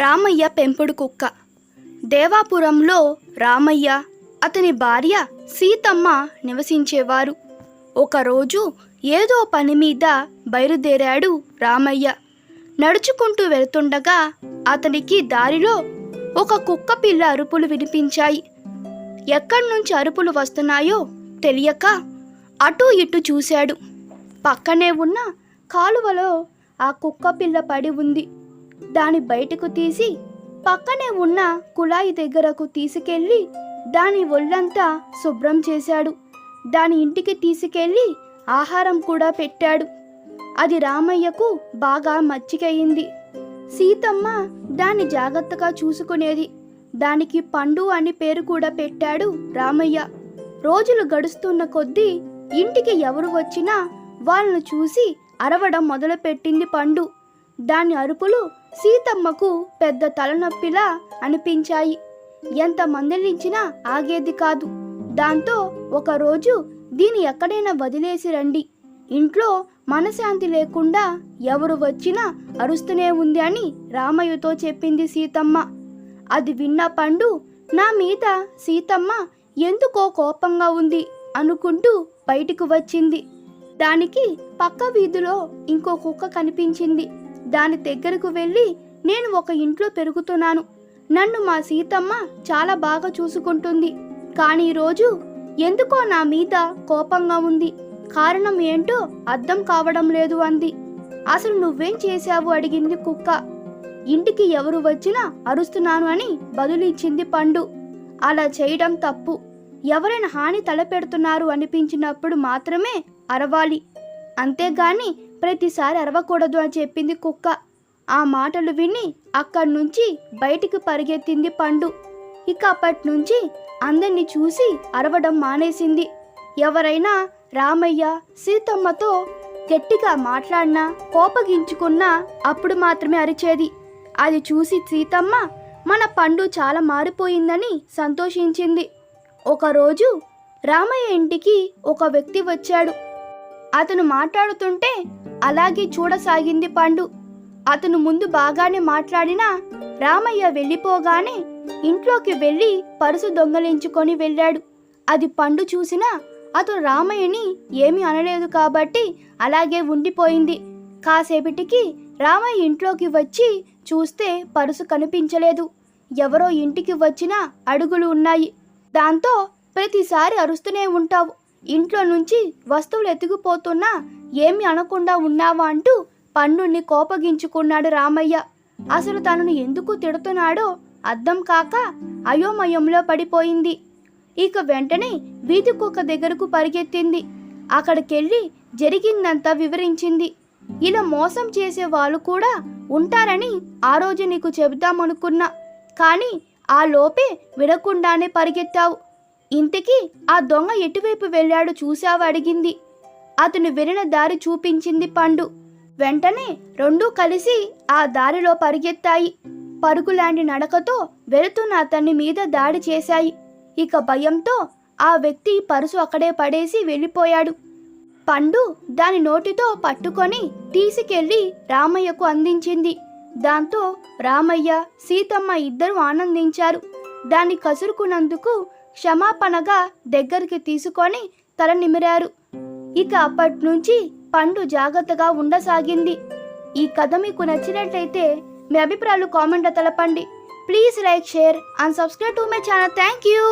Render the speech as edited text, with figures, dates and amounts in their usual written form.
రామయ్య పెంపుడు కుక్క. దేవాపురంలో రామయ్య, అతని భార్య సీతమ్మ నివసించేవారు. ఒకరోజు ఏదో పని మీద బయలుదేరాడు రామయ్య. నడుచుకుంటూ వెళ్తుండగా అతనికి దారిలో ఒక కుక్క పిల్ల అరుపులు వినిపించాయి. ఎక్కడి నుంచి అరుపులు వస్తున్నాయో తెలియక అటూ ఇటు చూశాడు. పక్కనే ఉన్న కాలువలో ఆ కుక్క పిల్ల పడి ఉంది. దాని బయటకు తీసి పక్కనే ఉన్న కుళాయి దగ్గరకు తీసుకెళ్ళి దాని ఒళ్ళంతా శుభ్రం చేశాడు. దాని ఇంటికి తీసుకెళ్ళి ఆహారం కూడా పెట్టాడు. అది రామయ్యకు బాగా మచ్చికయింది. సీతమ్మ దాన్ని జాగ్రత్తగా చూసుకునేది. దానికి పండు అని పేరు కూడా పెట్టాడు రామయ్య. రోజులు గడుస్తున్న కొద్దీ ఇంటికి ఎవరు వచ్చినా వాళ్ళను చూసి అరవడం మొదలుపెట్టింది పండు. దాని అరుపులు సీతమ్మకు పెద్ద తలనొప్పిలా అనిపించాయి. ఎంత మందలించినా ఆగేది కాదు. దాంతో ఒకరోజు దీన్ని ఎక్కడైనా వదిలేసి రండి, ఇంట్లో మనశాంతి లేకుండా ఎవరు వచ్చినా అరుస్తూనే ఉంది అని రామయ్యతో చెప్పింది సీతమ్మ. అది విన్న పండు నా మీద సీతమ్మ ఎందుకో కోపంగా ఉంది అనుకుంటూ బయటికి వచ్చింది. దానికి పక్క వీధిలో ఇంకో కుక్క కనిపించింది. దాని దగ్గరకు వెళ్ళి నేను ఒక ఇంట్లో పెరుగుతున్నాను, నన్ను మా సీతమ్మ చాలా బాగా చూసుకుంటుంది, కానీ ఈరోజు ఎందుకో నా మీద కోపంగా ఉంది, కారణం ఏంటో అర్థం కావడం లేదు అంది. అసలు నువ్వేం చేశావు అడిగింది కుక్క. ఇంటికి ఎవరు వచ్చినా అరుస్తున్నాను అని బదులిచ్చింది పండు. అలా చేయడం తప్పు. ఎవరైనా హాని తలపెడుతున్నారు అనిపించినప్పుడు మాత్రమే అరవాలి, అంతేగాని ప్రతిసారి అరవకూడదు అని చెప్పింది కుక్క. ఆ మాటలు విని అక్కడి నుంచి బయటికి పరిగెత్తింది పండు. ఇక అప్పటి నుంచి అందరినీ చూసి అరవడం మానేసింది. ఎవరైనా రామయ్య సీతమ్మతో గట్టిగా మాట్లాడినా కోపగించుకున్నా అప్పుడు మాత్రమే అరిచేది. అది చూసి సీతమ్మ మన పండు చాలా మారిపోయిందని సంతోషించింది. ఒకరోజు రామయ్య ఇంటికి ఒక వ్యక్తి వచ్చాడు. అతను మాట్లాడుతుంటే అలాగే చూడసాగింది పండు. అతను ముందు బాగానే మాట్లాడినా రామయ్య వెళ్ళిపోగానే ఇంట్లోకి వెళ్ళి పరుసు దొంగలించుకొని వెళ్ళాడు. అది పండు చూసినా అతను రామయ్యని ఏమీ అనలేదు కాబట్టి అలాగే ఉండిపోయింది. కాసేపటికి రామయ్య ఇంట్లోకి వచ్చి చూస్తే పరుసు కనిపించలేదు. ఎవరో ఇంటికి వచ్చిన అడుగులు ఉన్నాయి. దాంతో ప్రతిసారి అరుస్తూనే ఉంటావు, ఇంట్లో నుంచి వస్తువులు ఎత్తుకుపోతున్నా ఏమి అనకుండా ఉన్నావా అంటూ పండుని కోపగించుకున్నాడు రామయ్య. అసలు తనను ఎందుకు తిడుతున్నాడో అర్థం కాక అయోమయంలో పడిపోయింది. ఇక వెంటనే వీధి కుక్క దగ్గరకు పరిగెత్తింది. అక్కడికెళ్ళి జరిగిందంతా వివరించింది. ఇలా మోసం చేసే వాళ్ళు కూడా ఉంటారని ఆ రోజు నీకు చెబుదామనుకున్నా, కానీ ఆ లోపే వినకుండానే పరిగెత్తావు. ఇంతకీ ఆ దొంగ ఎటువైపు వెళ్ళాడు చూసావు అడిగింది. అతను వెళ్ళిన దారి చూపించింది పండు. వెంటనే రెండూ కలిసి ఆ దారిలో పరిగెత్తాయి. పరుగులాంటి నడకతో వెళుతున్న అతన్ని మీద దాడి చేశాయి. ఇక భయంతో ఆ వ్యక్తి పరుసు అక్కడే పడేసి వెళ్ళిపోయాడు. పండు దాని నోటితో పట్టుకొని తీసుకెళ్లి రామయ్యకు అందించింది. దాంతో రామయ్య సీతమ్మ ఇద్దరు ఆనందించారు. దాన్ని కసురుకున్నందుకు క్షమాపణగా దగ్గరికి తీసుకొని తల నిమిరారు. ఇక అప్పటి నుంచి పండు జాగ్రత్తగా ఉండసాగింది. ఈ కథ మీకు నచ్చినట్లయితే మీ అభిప్రాయాలు కామెంట్లో తెలపండి. Please like, share and subscribe to my channel. Thank you.